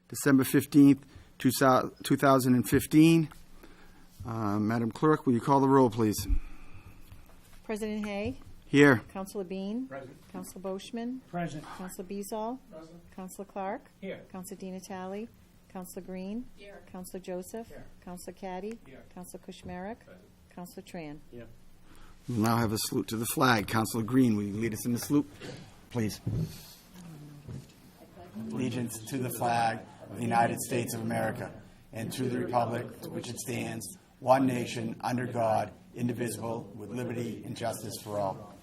December 15th, 2015. Madam Clerk, will you call the roll, please? President Hay. Here. Councilor Bean. Present. Councilor Boishman. Present. Councilor Beazall. Present. Councilor Clark. Here. Councilor Di Natale. Councilor Green. Here. Councilor Joseph. Here. Councilor Caddy. Here. Councilor Kushmarek. Present. Councilor Tran. Here. We'll now have a salute to the flag. Councilor Green, will you lead us in the salute, please? Allegiance to the flag of the United States of America and to the republic for which it stands, one nation, under God, indivisible, with liberty and justice for all.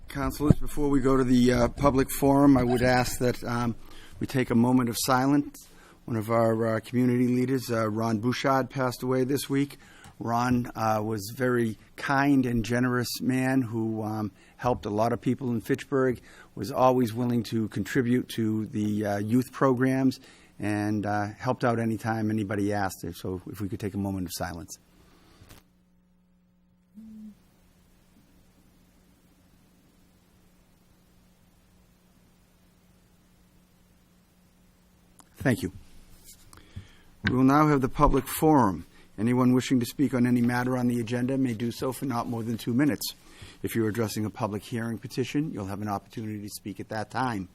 Councilors, before we go to the public forum, I would ask that we take a moment of silence. One of our community leaders, Ron Bouchard, passed away this week. Ron was a very kind and generous man who helped a lot of people in Fitchburg, was always willing to contribute to the youth programs, and helped out anytime anybody asked. So if we could take a moment of silence. Thank you. We will now have the public forum. Anyone wishing to speak on any matter on the agenda may do so for not more than 2 minutes. If you are addressing a public hearing petition, you'll have an opportunity to speak at that time.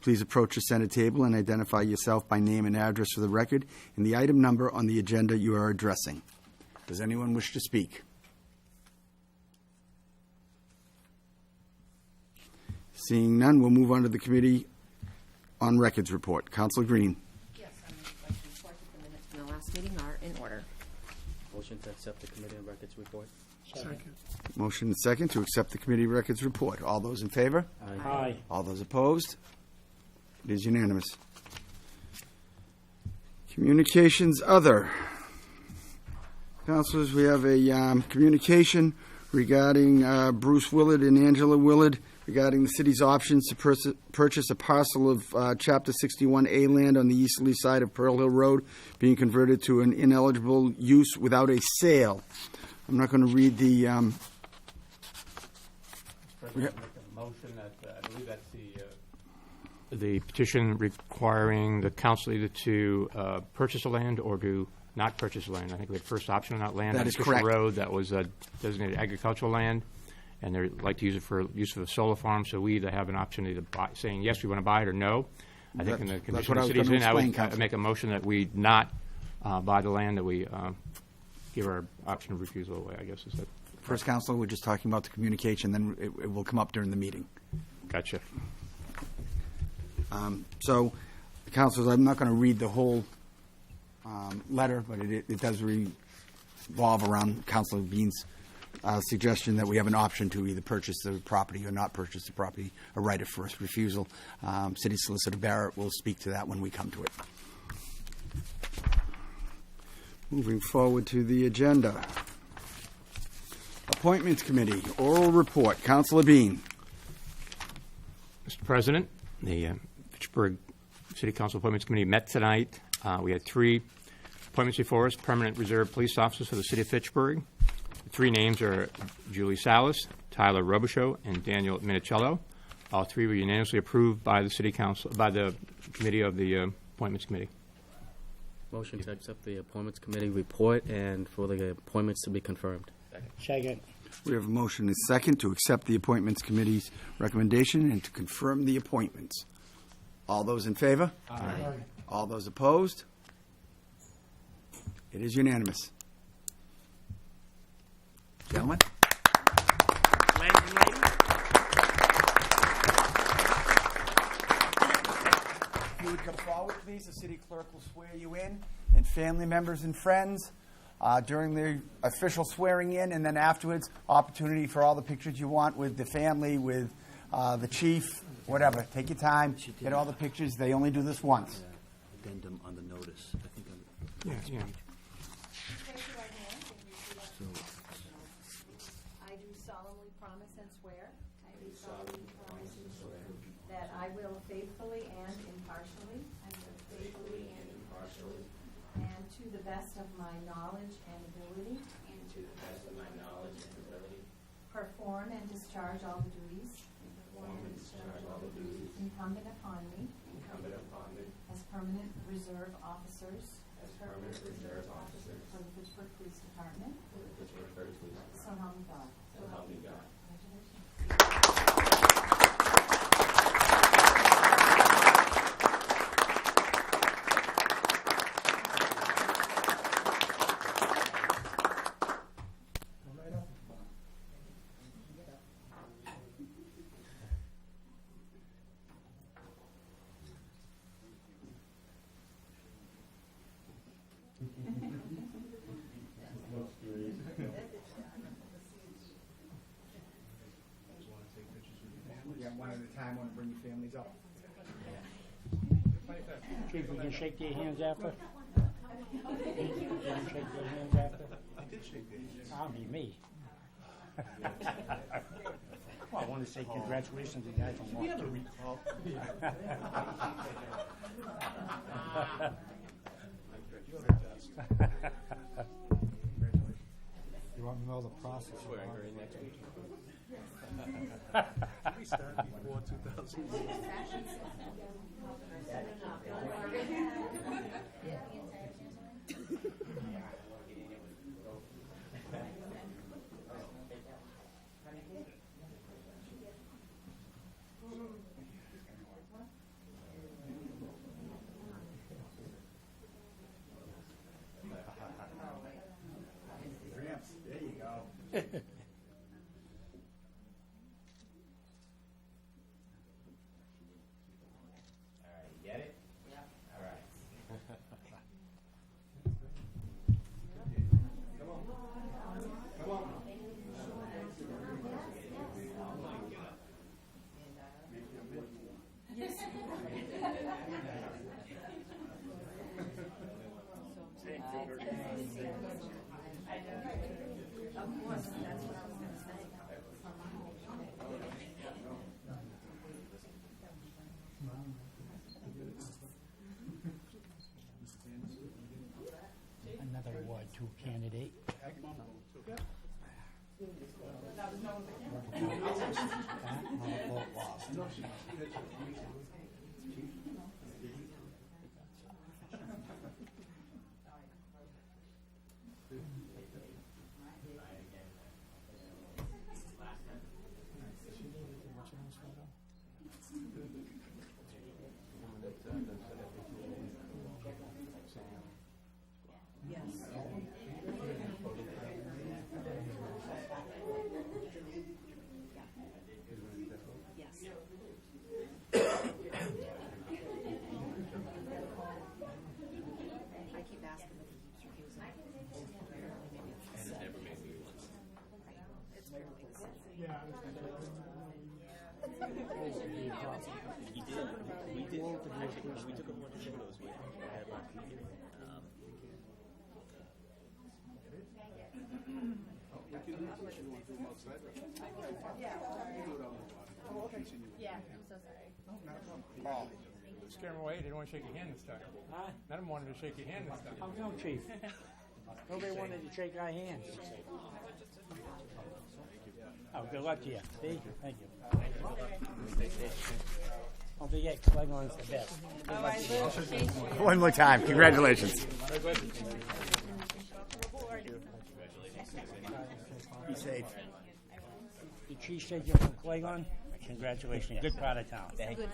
Please approach the Senate table and identify yourself by name and address for the record and the item number on the agenda you are addressing. Does anyone wish to speak? Seeing none, we'll move on to the Committee on Records report. Councilor Green. Yes, I would like to report that the minutes from the last meeting are in order. Motion to accept the Committee on Records report. Second. Motion and second to accept the Committee Records report. All those in favor? Aye. All those opposed? It is unanimous. Communications other. Councilors, we have a communication regarding Bruce Willard and Angela Willard regarding the city's options to purchase a parcel of Chapter 61A land on the easterly side of Pearl Hill Road being converted to an ineligible use without a sale. I'm not going to read the... President, make a motion that, I believe that's the petition requiring the council either to purchase the land or to not purchase the land. I think we had first option on that land. That is on correct. Fisher Road, that was designated agricultural land, and they'd like to use it for use of a solar farm, so we either have an option to buy, saying yes, we want to buy it, or no. I think in the That's condition what I the was city's going to in, I would explain, Council. make a motion that we not buy the land, that we give our option of refusal away, I guess is that. First, Councilor, we're just talking about the communication, then it will come up during the meeting. Gotcha. So, Councilors, I'm not going to read the whole letter, but it does revolve around Councilor Bean's suggestion that we have an option to either purchase the property or not purchase the property, a right of first refusal. City Solicitor Barrett will speak to that when we come to it. Moving forward to the agenda. Appointments Committee, oral report. Councilor Bean. Mr. President, the Fitchburg City Council Appointments Committee met tonight. We had 3 appointments before us, permanent reserve police officers for the City of Fitchburg. The 3 names are Julie Salas, Tyler Robichaud, and Daniel Minicello. All 3 were unanimously approved by the City Council, by the Committee of the Appointments Committee. Motion to accept the Appointments Committee report and for the appointments to be confirmed. Second. We have a motion and a second to accept the Appointments Committee's recommendation and to confirm the appointments. All those in favor? Aye. All those opposed? It is unanimous. Gentlemen? Ladies and ladies. If you would come forward, please, the city clerk will swear you in, and family members and friends during the official swearing in, and then afterwards, opportunity for all the pictures you want with the family, with the chief, whatever. Take your time, get all the pictures. They only do this once. Addendum on the notice. I think Yeah. Raise your right hand and repeat after me. I do solemnly promise and swear. I do solemnly promise and swear. That I will faithfully and impartially. And to the best of my knowledge and ability. Perform and discharge all the duties. incumbent upon me as permanent reserve officers for the Fitchburg Police Department. So help me God. Congratulations. One at a time, want to bring your families up. Chief, we can shake their hands after? We can shake their hands after? I did shake their hands. I'll be me. Well, I want to say congratulations to the guy from Walk Two. You want me to know the process? We started before 2000. There you go. Another Ward Two candidate. I keep asking if he keeps refusing. And it never made me once. It's fairly expensive. He did. We did. Actually, we took a bunch of photos with him. I had my computer. Paul, scare him away. They didn't want to shake your hand this time. Huh? None of them wanted to shake your hand this time. How come, Chief? Nobody wanted to shake our hands. Oh, good luck to you. Thank you. Thank you. Don't forget, Clegon's the best. Good luck to you. One more time. Congratulations. Be safe. Did she shake you from Clegon? Congratulations. Good part of town. Thank you.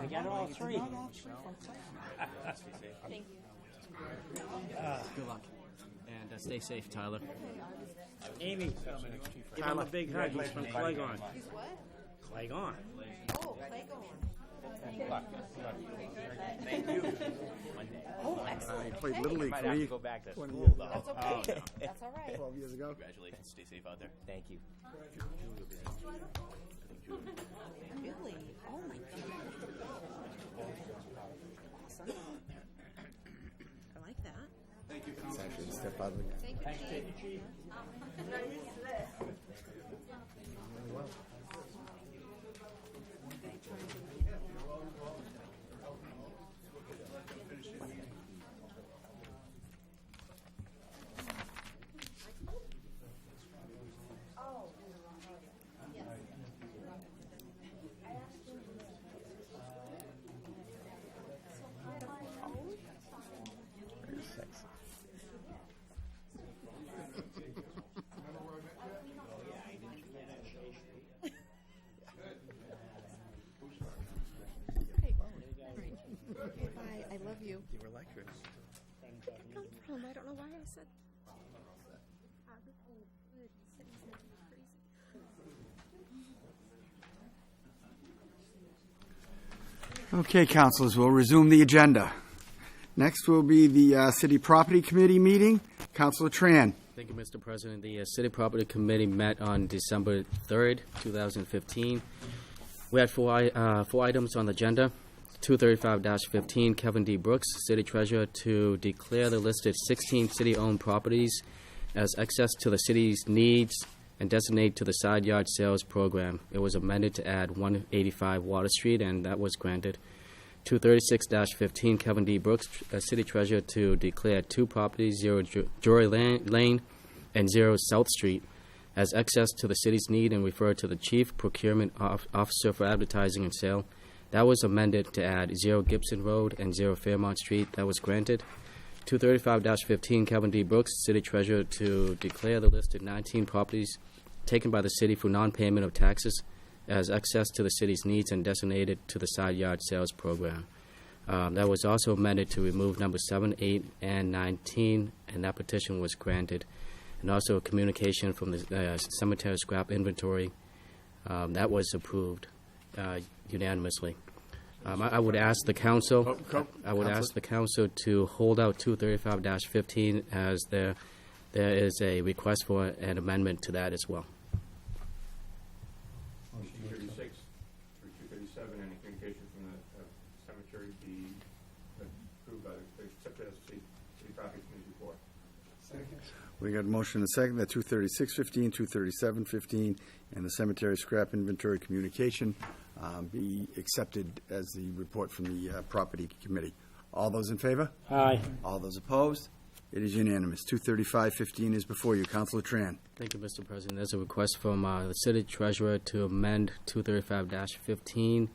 We got all three. Good luck. And stay safe, Tyler. Amy, give him a big hug. He's from Clegon. He's what? Clegon. Oh, Claygon. Thank you. Oh, excellent. He played Okay. Little League Might for have to me go back to 20 school, years though. ago. That's okay. That's all right. 12 years ago. Congratulations. Stay safe out there. Thank you. Really? Oh my God. Awesome. I like that. It's actually a step out of the Thank you, Chief. why I said. Okay, councilors, we'll resume the agenda. Next will be the City Property Committee meeting. Councilor Tran. Thank you, Mr. President. The City Property Committee met on December 3rd, 2015. We had four items on the agenda. 235-15, Kevin D. Brooks, City Treasurer, to declare the listed 16 city-owned properties as excess to the city's needs and designate to the side yard sales program. It was amended to add 185 Water Street, and that was granted. 236-15, Kevin D. Brooks, City Treasurer, to declare two properties, 0 Drury Lane and 0 South Street, as excess to the city's need and refer to the Chief Procurement Officer for advertising and sale. That was amended to add 0 Gibson Road and 0 Fairmont Street. That was granted. 235-15, Kevin D. Brooks, City Treasurer, to declare the listed 19 properties taken by the city for non-payment of taxes as excess to the city's needs and designated to the side yard sales program. That was also amended to remove number 7, 8, and 19, and that petition was granted. And also a communication from the cemetery scrap inventory, that was approved unanimously. I would ask the council. I would ask the council to hold out 235-15 as there is a request for an amendment to that as well. Motion 36 through 237, any communication from the cemetery be approved by accepted as City Property Committee report. We got a motion and a second that 236-15, 237-15, and the cemetery scrap inventory communication be accepted as the report from the Property Committee. All those in favor? Aye. All those opposed? It is unanimous. 235-15 is before you. Councilor Tran. Thank you, Mr. President. There's a request from the City Treasurer to amend 235-15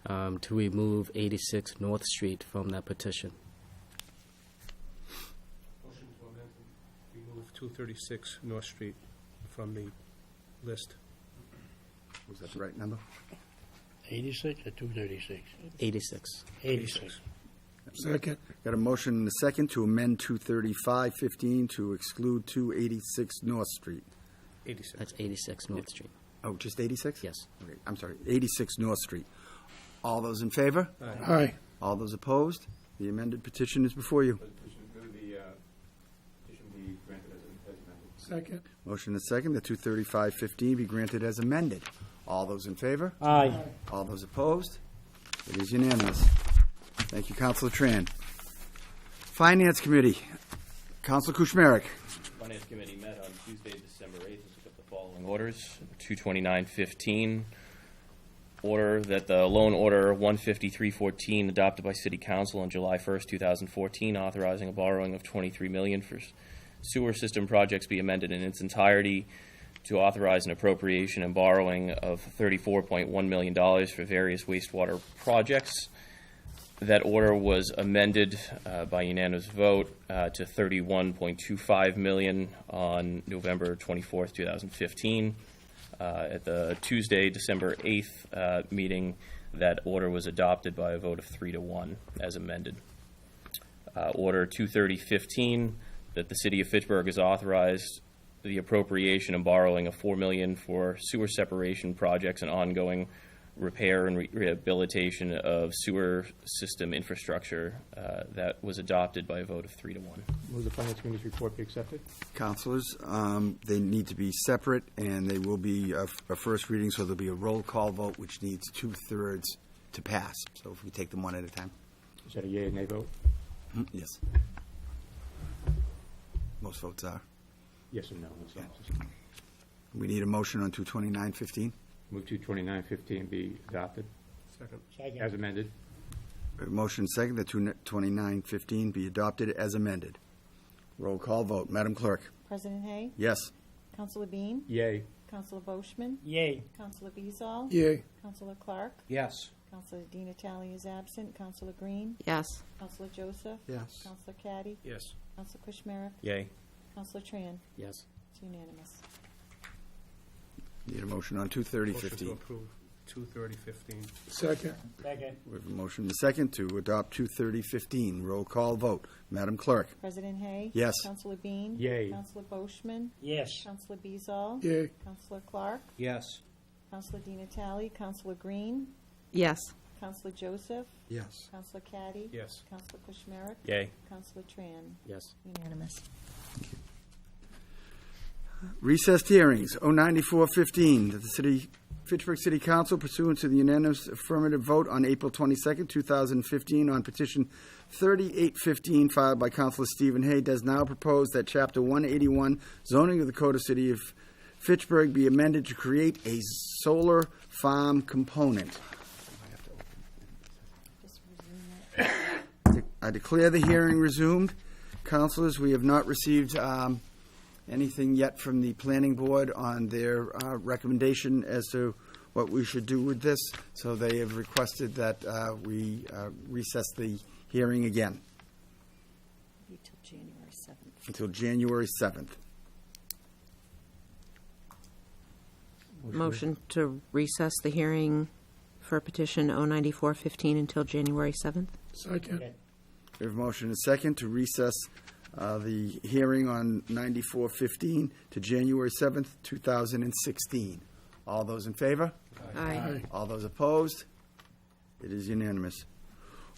to remove 86 North Street from that petition. Motion to amend and remove 236 North Street from the list. Was that the right number? 86 or 236? 86. 86. Second. Got a motion and a second to amend 235-15 to exclude 286 North Street. 86. That's 86 North Street. Oh, just 86? Yes. Okay, I'm sorry, 86 North Street. All those in favor? Aye. All those opposed? The amended petition is before you. Petition be granted as amended. Second. Motion and a second that 235-15 be granted as amended. All those in favor? Aye. All those opposed? It is unanimous. Thank you, Councilor Tran. Finance Committee, Councilor Kuchmarek. Finance Committee met on Tuesday, December 8th, and took up the following orders. 229-15, order that the loan order 15314 adopted by City Council on July 1st, 2014, authorizing a borrowing of $23 million for sewer system projects be amended in its entirety to authorize an appropriation and borrowing of $34.1 million for various wastewater projects. That order was amended by unanimous vote to $31.25 million on November 24th, 2015. At the Tuesday, December 8th meeting, that order was adopted by a vote of 3-1 as amended. Order 230-15, that the City of Fitchburg has authorized the appropriation and borrowing of $4 million for sewer separation projects and ongoing repair and rehabilitation of sewer system infrastructure. That was adopted by a vote of 3-1. Move the Finance Committee's report be accepted. Councilors, they need to be separate, and they will be a first reading, so there'll be a roll call vote, which needs 2/3 to pass. So if we take them one at a time. Is that a yea or nay vote? Yes. Most votes are. Yes or no? We need a motion on 229-15. Move 229-15 be adopted Second. Second. as amended. Motion second that 229-15 be adopted as amended. Roll call vote. Madam Clerk. President Hay? Yes. Councilor Bean? Yea. Councilor Boishman? Yay. Councilor Beazall? Yea. Councilor Clark? Yes. Councilor Di Natale is absent. Councilor Green? Yes. Councilor Joseph? Yes. Councilor Caddy? Yes. Councilor Kushmarek? Yay. Councilor Tran? Yes. It's unanimous. Need a motion on Motion to 230-15. approve. 2/30/15. Second. Second. We have a motion and a second to adopt 23015. Roll call vote. Madam Clerk? President Hay? Yes. Counselor Bean? Yay. Counselor Boishman? Yes. Counselor Beazall? Yay. Counselor Clark? Yes. Counselor Di Natale? Counselor Green? Yes. Counselor Joseph? Yes. Counselor Caddy? Yes. Counselor Kushmerek? Yay. Counselor Tran? Yes. Unanimous. Recessed hearings, 09415, that the Fitchburg City Council pursuant to the unanimous affirmative vote on April 22nd, 2015 on petition 3815 filed by Councilor Stephen Hay does now propose that Chapter 181 zoning of the Code of City of Fitchburg be amended to create a solar farm component. Just resume that. I declare the hearing resumed. Councilors, we have not received anything yet from the planning board on their recommendation as to what we should do with this, so they have requested that we recess the hearing again Until January 7th. until January 7th. Motion to recess the hearing for petition 09415 until January 7th. Second. We have a motion and a second to recess the hearing on 9415 to January 7th, 2016. All those in favor? Aye. All those opposed? It is unanimous.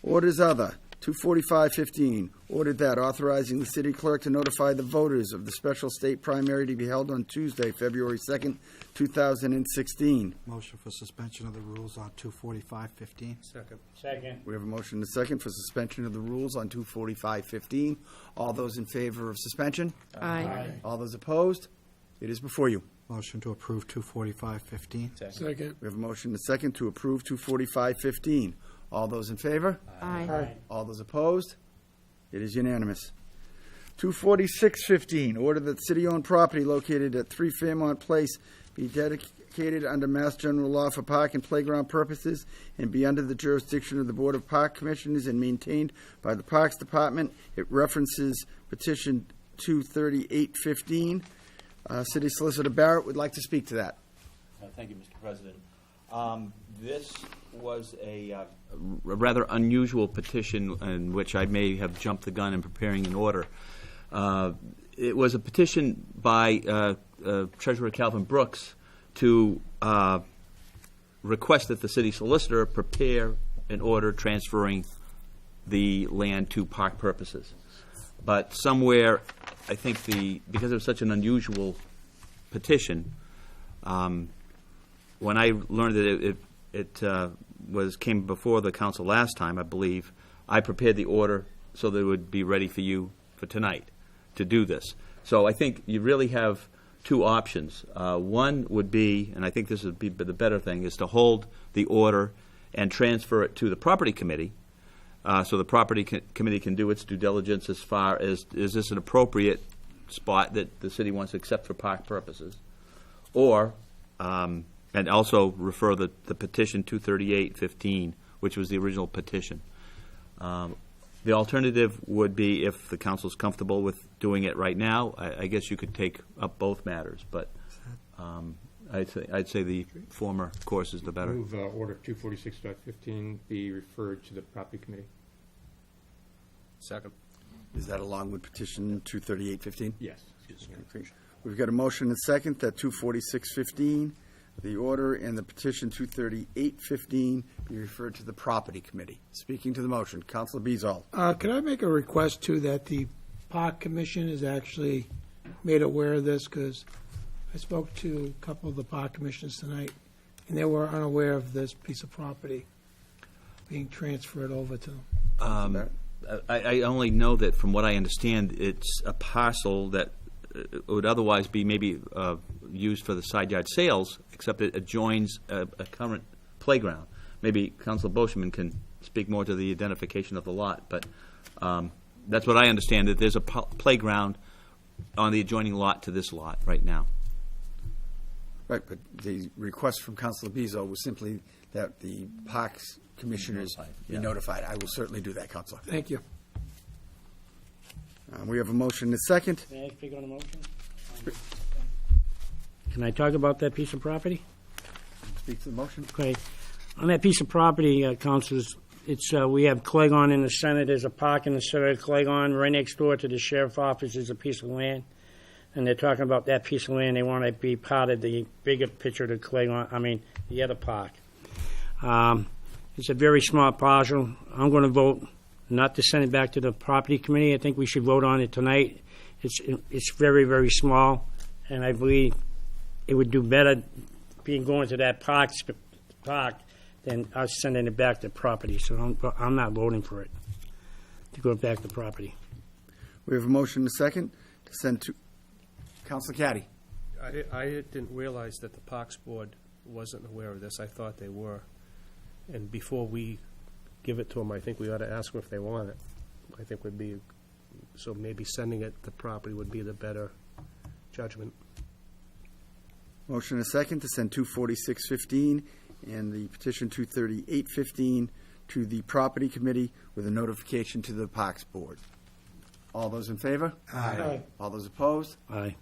Orders other, 24515, ordered that authorizing the city clerk to notify the voters of the special state primary to be held on Tuesday, February 2nd, 2016. Motion for suspension of the rules on 245-15. Second. Second. We have a motion and a second for suspension of the rules on 24515. All those in favor of suspension? Aye. All those opposed? It is before you. Motion to approve 245-15. Second. We have a motion and a second to approve 24515. All those in favor? Aye. All those opposed? It is unanimous. 24615, order that city-owned property located at 3 Fairmont Place be dedicated under Mass General Law for park and playground purposes and be under the jurisdiction of the Board of Park Commissioners and maintained by the Parks Department. It references petition 23815. City Solicitor Barrett would like to speak to that. Thank you, Mr. President. This was a rather unusual petition in which I may have jumped the gun in preparing an order. It was a petition by Treasurer Calvin Brooks to request that the city solicitor prepare an order transferring the land to park purposes. But somewhere, I think because it was such an unusual petition, when I learned that it came before the council last time, I believe, I prepared the order so that it would be ready for you for tonight to do this. So I think you really have two options. One would be, and I think this would be the better thing, is to hold the order and transfer it to the property committee, so the property committee can do its due diligence as far as, is this an appropriate spot that the city wants to accept for park purposes? Or, and also refer the petition 23815, which was the original petition. The alternative would be, if the council's comfortable with doing it right now, I guess you could take up both matters, but I'd say the former course is the better. Move order 246.15 be referred to the property committee. Second. Is that along with petition 23815? Yes. Okay. We've got a motion and second that 24615, the order and the petition 23815 be referred to the property committee. Speaking to the motion, Councilor Beazall. Could I make a request, too, that the Park Commission is actually made aware of this? Because I spoke to a couple of the Park Commissioners tonight, and they were unaware of this piece of property being transferred over to them. I only know that, from what I understand, it's a parcel that would otherwise be maybe used for the side yard sales, except it adjoins a current playground. Maybe Councilor Boschman can speak more to the identification of the lot, but that's what I understand, that there's a playground on the adjoining lot to this lot right now. Right, but the request from Councilor Beazall was simply that the Parks Commissioners be notified. I will certainly do that, Councilor. Thank you. We have a motion and a second. May I speak on the motion? Can I talk about that piece of property? speak to the motion. Okay. On that piece of property, councilors, it's, we have Clegon in the center. There's a park in the center of Clegon. Right next door to the sheriff's office is a piece of land. And they're talking about that piece of land. They want to be part of the bigger picture of the Clegon, the other park. It's a very small parcel. I'm going to vote not to send it back to the property committee. I think we should vote on it tonight. It's very, very small, and I believe it would do better being going to that park than us sending it back to property. So I'm not voting for it to go back to property. We have a motion and a second to send to Councilor Caddy. I didn't realize that the Parks Board wasn't aware of this. I thought they were. And before we give it to them, I think we ought to ask them if they want it. I think would be, so maybe sending it to property would be the better judgment. Motion and a second to send 24615 and the petition 23815 to the property committee with a notification to the Parks Board. All those in favor? Aye. All those opposed? Aye.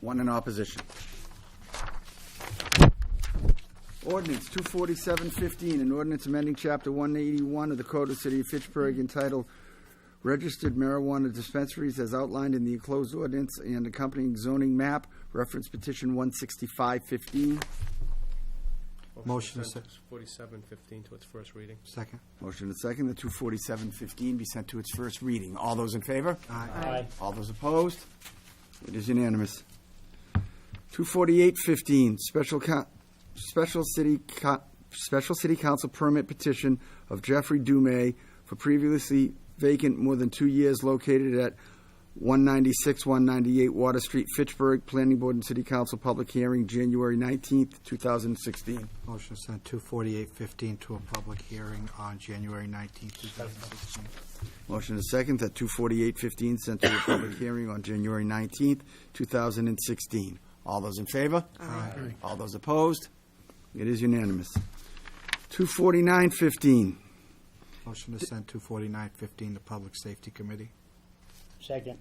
One in opposition. Ordinance 24715, an ordinance amending Chapter 181 of the Code of the City of Fitchburg entitled Registered Marijuana Dispensaries as outlined in the enclosed ordinance and accompanying zoning map, reference petition 16515. Motion to send 4715 to its first reading. Second. Motion and second that 24715 be sent to its first reading. All those in favor? Aye. All those opposed? It is unanimous. 24815, Special City Council permit petition of Jeffrey Dumay for previously vacant more than 2 years located at 196, 198 Water Street, Fitchburg. Planning Board and City Council public hearing January 19th, 2016. Motion to send 24815 to a public hearing on January 19th, 2016. Motion is second that 24815 sent to a public hearing on January 19th, 2016. All those in favor? Aye. All those opposed? It is unanimous. 24915. Motion to send 24915 to Public Safety Committee. Second.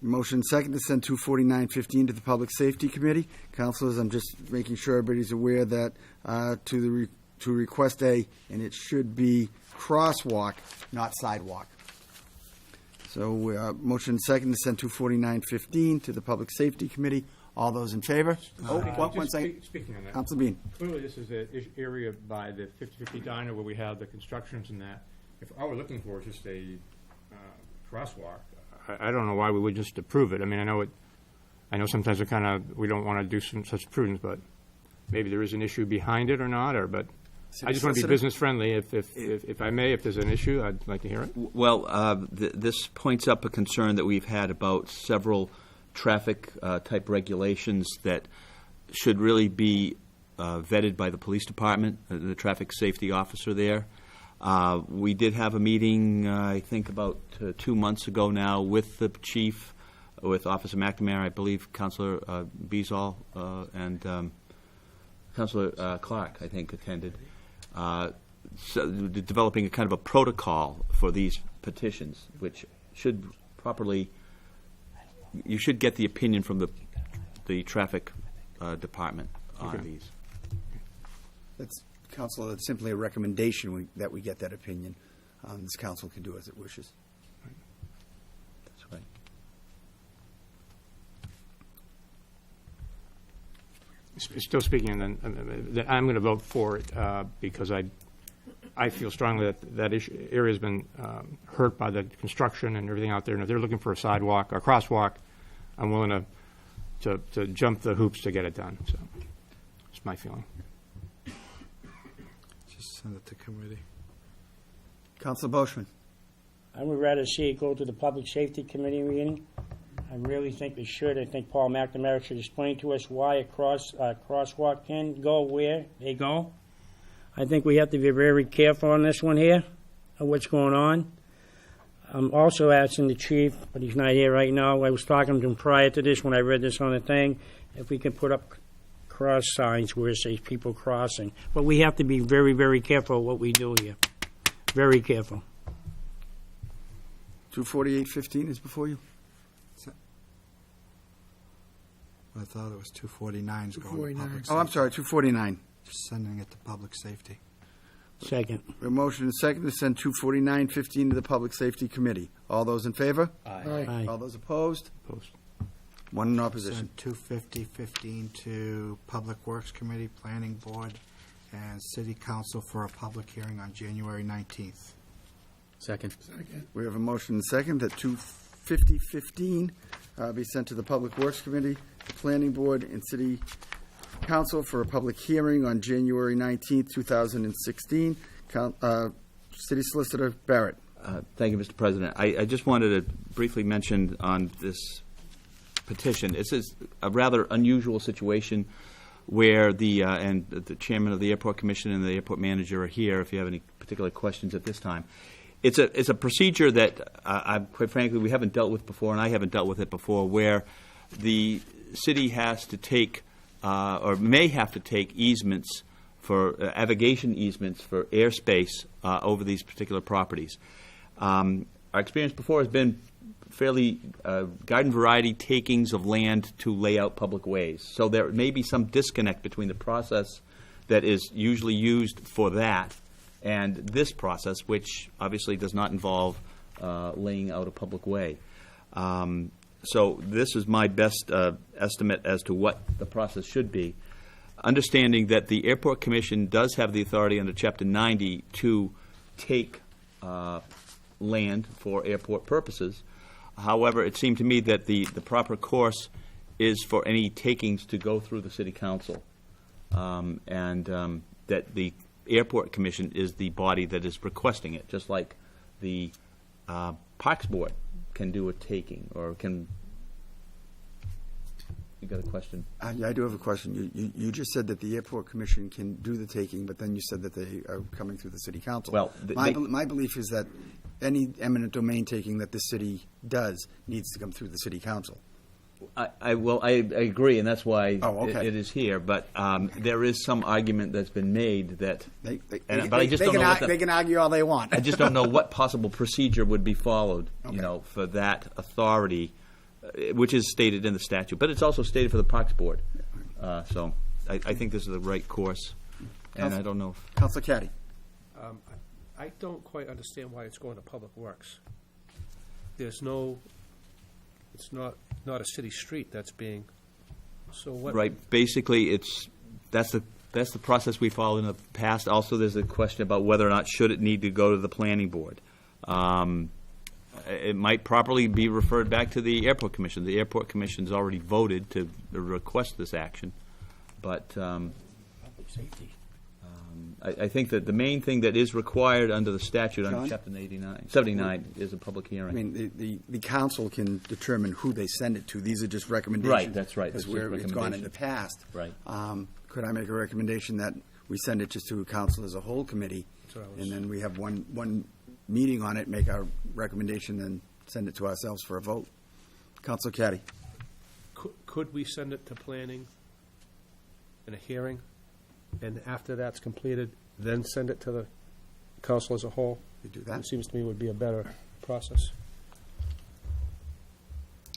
Motion second to send 24915 to the Public Safety Committee. Councilors, I'm just making sure everybody's aware that to request and it should be crosswalk, not sidewalk. So motion second to send 24915 to the Public Safety Committee. All those in favor? One second. Speaking on that, Councilor Bean. clearly this is the area by the 50/50 diner where we have the constructions and that. If all we're looking for is just a crosswalk, I don't know why we would just approve it. I mean, I know sometimes we don't want to do such prudence, but maybe there is an issue behind it or not, but I just want to be business friendly. If I may, if there's an issue, I'd like to hear it. Well, this points up a concern that we've had about several traffic type regulations that should really be vetted by the police department, the traffic safety officer there. We did have a meeting, I think about 2 months ago now, with the chief, with Officer McNamara, I believe Councilor Beazall, and Councilor Clark, I think, attended. So developing a kind of a protocol for these petitions, which should properly, you should get the opinion from the traffic department on these. That's, Council, that's simply a recommendation that we get that opinion. This council can do as it wishes. That's right. Still speaking, and then I'm going to vote for it because I feel strongly that area has been hurt by the construction and everything out there. And if they're looking for a sidewalk or crosswalk, I'm willing to jump the hoops to get it done. So it's my feeling. Just send it to committee. Councilor Boschman. I would rather see it go to the Public Safety Committee meeting. I really think we should. I think Paul McNamara should explain to us why a crosswalk can go where they go. I think we have to be very careful on this one here, of what's going on. I'm also asking the chief, but he's not here right now. I was talking to him prior to this when I read this on the thing, if we can put up cross signs where it says people crossing. But we have to be very, very careful what we do here. Very careful. 24815 is before you. I thought it was 249's going to 249. public. Oh, I'm sorry, 249. Just sending it to public safety. Second. A motion and second to send 249-15 to the Public Safety Committee. All those in favor? Aye. All those opposed? Opposed. One in opposition. Send 250-15 to Public Works Committee, Planning Board, and City Council for a public hearing on January 19th. Second. We have a motion and second that 250-15 be sent to the Public Works Committee, the Planning Board, and City Council for a public hearing on January 19th, 2016. City Solicitor Barrett. Thank you, Mr. President. I just wanted to briefly mention on this petition, this is a rather unusual situation where and the chairman of the Airport Commission and the airport manager are here if you have any particular questions at this time. It's a procedure that, quite frankly, we haven't dealt with before, and I haven't dealt with it before, where the city has to take, or may have to take easements for, navigation easements for airspace over these particular properties. Our experience before has been fairly garden variety takings of land to lay out public ways. So there may be some disconnect between the process that is usually used for that and this process, which obviously does not involve laying out a public way. So this is my best estimate as to what the process should be, understanding that the Airport Commission does have the authority under Chapter 90 to take land for airport purposes. However, it seemed to me that the proper course is for any takings to go through the City Council, and that the Airport Commission is the body that is requesting it, just like the Parks Board can do a taking, or can... You got a question? Yeah, I do have a question. You just said that the Airport Commission can do the taking, but then you said that they are coming through the City Council. Well, my belief is that any eminent domain taking that the city does needs to come through the City Council. I agree, and that's why okay. it is here. But there is some argument that's been made that, They I just don't know what they can argue all they want. I just don't know what possible procedure would be followed, Okay. for that authority, which is stated in the statute. But it's also stated for the Parks Board. So I think this is the right course, and I don't know. Councilor Caddy. I don't quite understand why it's going to Public Works. There's no, it's not a city street that's being, so what? Right. Basically, that's the process we followed in the past. Also, there's a question about whether or not should it need to go to the Planning Board. It might properly be referred back to the Airport Commission. The Airport Commission's already voted to request this action, but Public safety. I think that the main thing that is required under the statute John? under Chapter 79 is a public I hearing. mean, the council can determine who they send it to. These are just recommendations. Right, that's right. That's It's just where it's gone in the past. Right. Could I make a recommendation that we send it just to council as a whole committee? That's what I was- And then we have one meeting on it, make our recommendation, then send it to ourselves for a vote. Councilor Caddy. Could we send it to planning in a hearing, and after that's completed, then send it to the council as a whole? You do that? It seems to me would be a better process.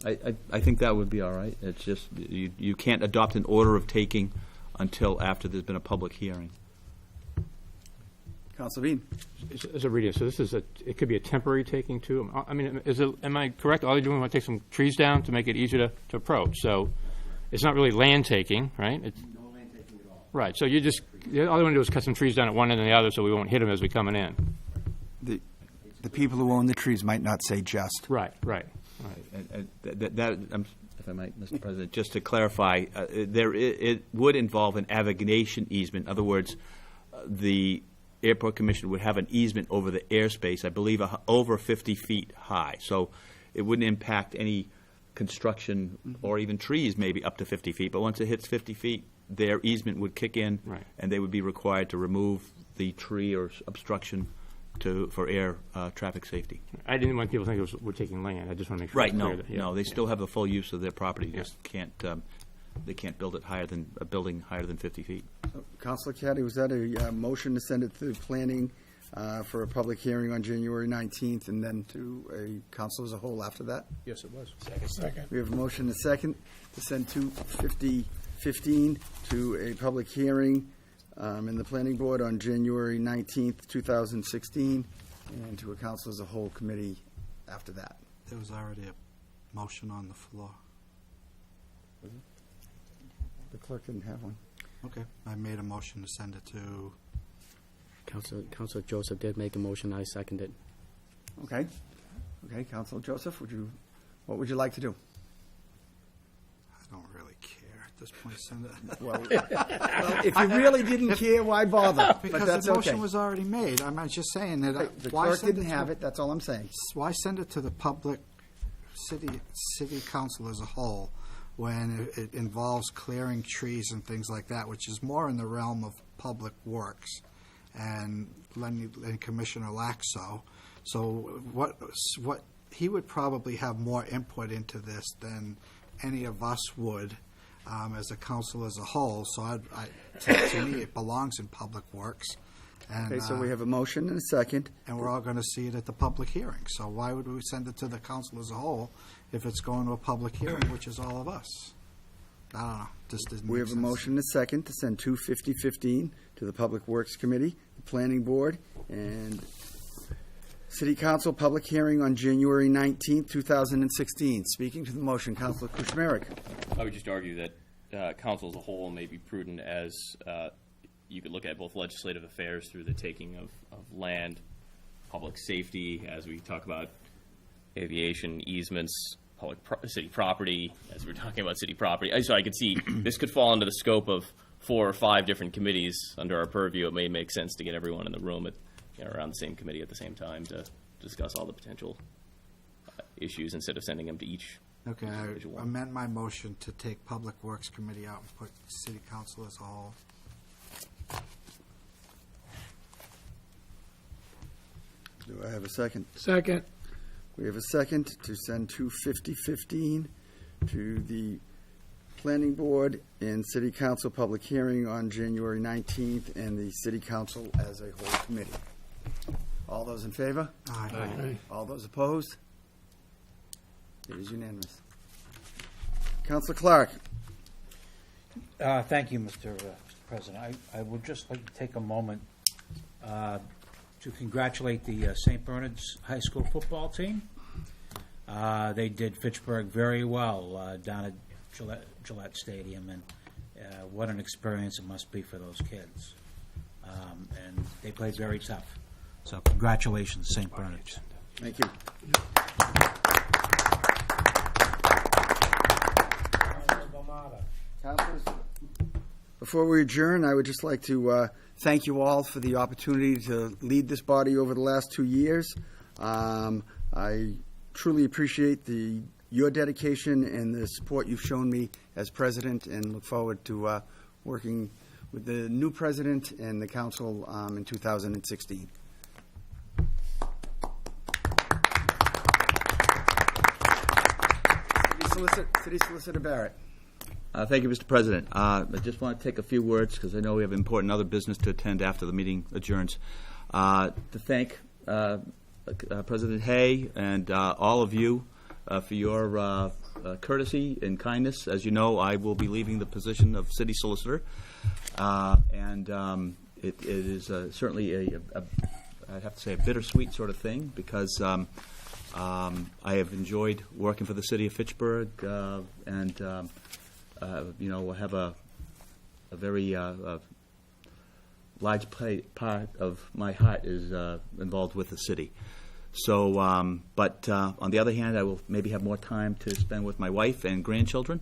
I think that would be all right. It's just, you can't adopt an order of taking until after there's been a public hearing. Councilor Bean. As a reader, so this is it could be a temporary taking too. I mean, am I correct? All they're doing is take some trees down to make it easier to approach. So it's not really land taking, right? No land taking at all. Right. So all they want to do is cut some trees down at one end and the other, so we won't hit them as we coming in. The people who own the trees might not say just. Right. And if I might, Mr. President, just to clarify, it would involve an navigation easement. In other words, the Airport Commission would have an easement over the airspace, I believe, over 50 feet high. So it wouldn't impact any construction or even trees, maybe up to 50 feet. But once it hits 50 feet, their easement would kick in, Right. and they would be required to remove the tree or obstruction for air traffic safety. I didn't want people to think we're taking land. I just want to make sure. Right, it's clear no, that- yeah, no, they yeah. still have the full use of their property, just they can't build it higher than, a building higher than 50 feet. Councilor Caddy, was that a motion to send it to planning for a public hearing on January 19th and then to a council as a whole after that? Yes, it was. Second. We have a motion and a second to send 250-15 to a public hearing in the planning board on January 19th, 2016, and to a council as a whole committee after that. There was already a motion on the floor. The clerk didn't have one. Okay. I made a motion to send it to, Councilor Joseph did make a motion, I seconded. Okay. Okay, Councilor Joseph, what would you like to do? I don't really care at this point, send it. Well, if you really didn't care, why bother? But Because that's the okay. motion was already made. I'm just saying that. The why clerk send didn't it have to- it, that's all I'm saying. Why send it to the public, city council as a whole, when it involves clearing trees and things like that, which is more in the realm of public works and Commissioner Laxo. So what he would probably have more input into this than any of us would as a council as a whole. So to me, it belongs in public works. And, Okay, so we have a motion and a second. and we're all going to see it at the public hearing. So why would we send it to the council as a whole if it's going to a public hearing, which is all of us? I don't know, just doesn't We make have a sense. motion and a second to send 25015 to the Public Works Committee, the Planning Board, and City Council public hearing on January 19th, 2016. Speaking to the motion, Councilor Kuchmarek. I would just argue that council as a whole may be prudent as you could look at both legislative affairs through the taking of land, public safety, as we talk about aviation, easements, city property, as we're talking about city property. So I could see this could fall into the scope of 4 or 5 different committees under our purview. It may make sense to get everyone in the room around the same committee at the same time to discuss all the potential issues instead of sending them to each. Okay, I individual one. amend my motion to take Public Works Committee out and put City Council as a whole. Do I have a second? Second. We have a second to send 25015 to the Planning Board and City Council public hearing on January 19th, and the City Council as a whole committee. All those in favor? Aye. All those opposed? It is unanimous. Councilor Clark. Thank you, Mr. President. I would just like to take a moment to congratulate the St. Bernard's High School football team. They did Fitchburg very well down at Gillette Stadium, and what an experience it must be for those kids. And they played very tough. So congratulations, St. Bernard's. Thank you. Councilors, before we adjourn, I would just like to thank you all for the opportunity to lead this body over the last 2 years. I truly appreciate your dedication and the support you've shown me as president, and look forward to working with the new president and the council in 2016. City Solicitor Barrett. Thank you, Mr. President. I just want to take a few words, because I know we have important other business to attend after the meeting adjourns, to thank President Hay and all of you for your courtesy and kindness. As you know, I will be leaving the position of City Solicitor, and it is certainly I'd have to say, a bittersweet sort of thing, because I have enjoyed working for the city of Fitchburg, and have a very large part of my heart is involved with the city. So, but on the other hand, I will maybe have more time to spend with my wife and grandchildren.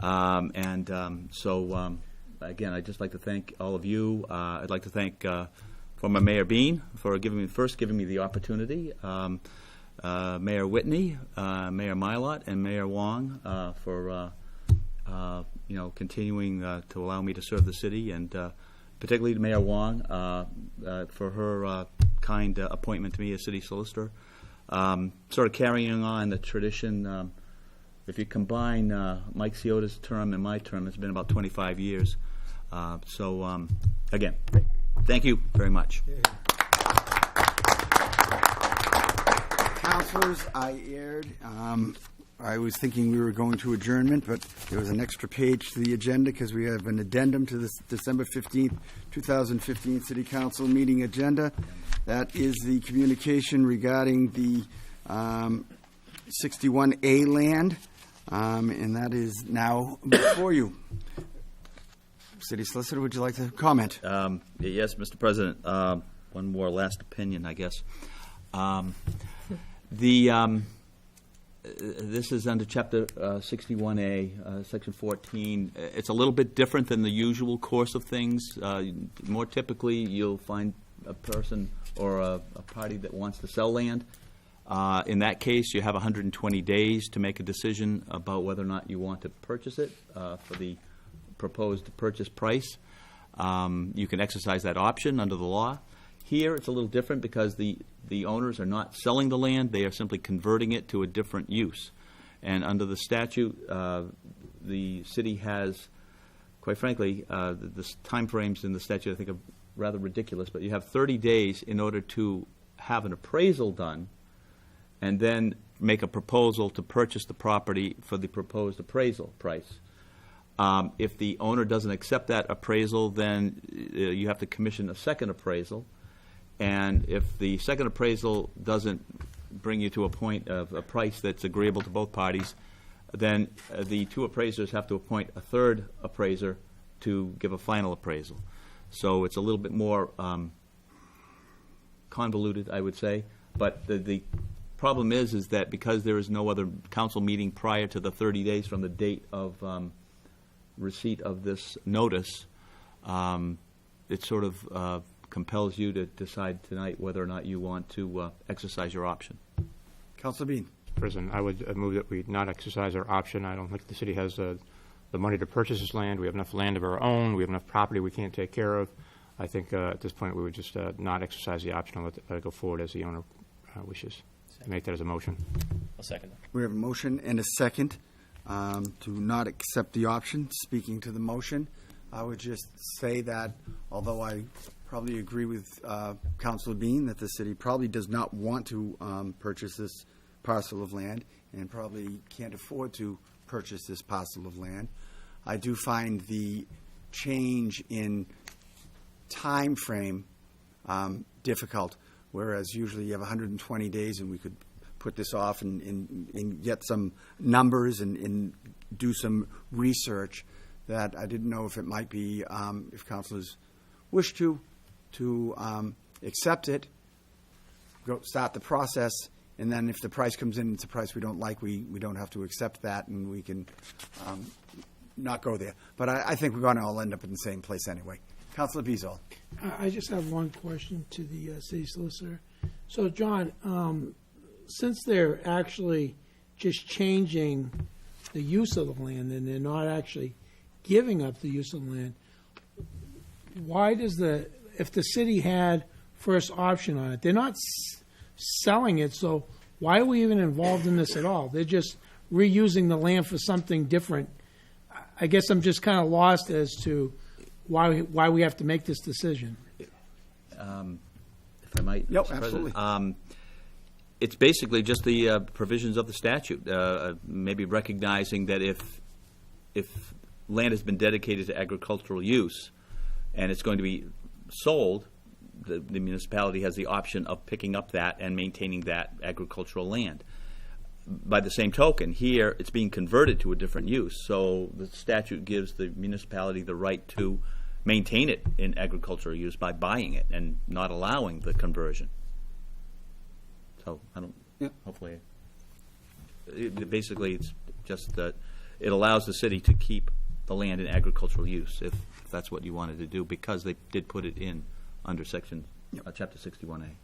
So, again, I'd just like to thank all of you. I'd like to thank former Mayor Bean for giving me the opportunity. Mayor Whitney, Mayor Mylott, and Mayor Wong for continuing to allow me to serve the city, and particularly to Mayor Wong for her kind appointment to me as city solicitor. Sort of carrying on the tradition. If you combine Mike Ciotta's term and my term, it's been about 25 years. Again, thank you very much. Councilors, I aired I was thinking we were going to adjournment, but there was an extra page to the agenda because we have an addendum to the December 15th, 2015 City Council meeting agenda. That is the communication regarding the 61A land, and that is now before you. City Solicitor, would you like to comment? Yes, Mr. President. One more last opinion, I guess. This is under Chapter 61A, Section 14. It's a little bit different than the usual course of things. More typically, you'll find a person or a party that wants to sell land. In that case, you have 120 days to make a decision about whether or not you want to purchase it for the proposed purchase price. You can exercise that option under the law. Here, it's a little different because the owners are not selling the land. They are simply converting it to a different use. And under the statute, the city has, quite frankly, the timeframes in the statute I think are rather ridiculous, but you have 30 days in order to have an appraisal done and then make a proposal to purchase the property for the proposed appraisal price. If the owner doesn't accept that appraisal, then you have to commission a second appraisal. And if the second appraisal doesn't bring you to a point of a price that's agreeable to both parties, then the two appraisers have to appoint a third appraiser to give a final appraisal. So it's a little bit more convoluted, I would say. But the problem is that because there is no other council meeting prior to the 30 days from the date of receipt of this notice, it sort of compels you to decide tonight whether or not you want to exercise your option. Councilor Bean. President, I would move that we not exercise our option. I don't think the city has the money to purchase this land. We have enough land of our own. We have enough property we can't take care of. I think at this point we would just not exercise the option and let it go forward as the owner wishes. Make that as a motion. I'll second that. We have a motion and a second to not accept the option. Speaking to the motion, I would just say that although I probably agree with Councilor Bean that the city probably does not want to purchase this parcel of land and probably can't afford to purchase this parcel of land, I do find the change in time frame difficult, whereas usually you have 120 days and we could put this off and get some numbers and do some research that I didn't know if it might be, if councilors wish to accept it, go start the process, and then if the price comes in, it's a price we don't like, we don't have to accept that, and we can not go there. But I think we're going to all end up in the same place anyway. Councilor Bezol. I just have one question to the city solicitor. So, John, since they're actually just changing the use of the land and they're not actually giving up the use of the land, why does if the city had first option on it, they're not selling it, so why are we even involved in this at all? They're just reusing the land for something different. I guess I'm just kind of lost as to why we have to make this decision. If I might, Yep, Mr. absolutely. President. It's basically just the provisions of the statute, maybe recognizing that if land has been dedicated to agricultural use and it's going to be sold, the municipality has the option of picking up that and maintaining that agricultural land. By the same token, here it's being converted to a different use, so the statute gives the municipality the right to maintain it in agricultural use by buying it and not allowing the conversion. So I don't. Yeah. Hopefully, basically, it's just that it allows the city to keep the land in agricultural use if that's what you wanted to do, because they did put it in under section chapter 61A.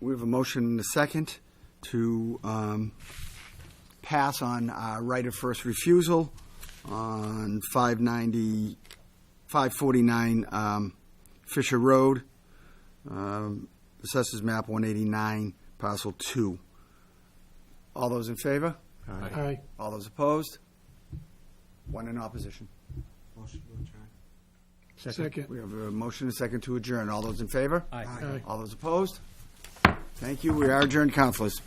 We have a motion and a second to pass on our right of first refusal on 549 Fisher Road, Assessors Map 189, Parcel 2. All those in favor? Aye. All those opposed? One in opposition. Motion to adjourn. Second. We have a motion and a second to adjourn. All those in favor? Aye. All those opposed? Thank you. We are adjourned, councilors.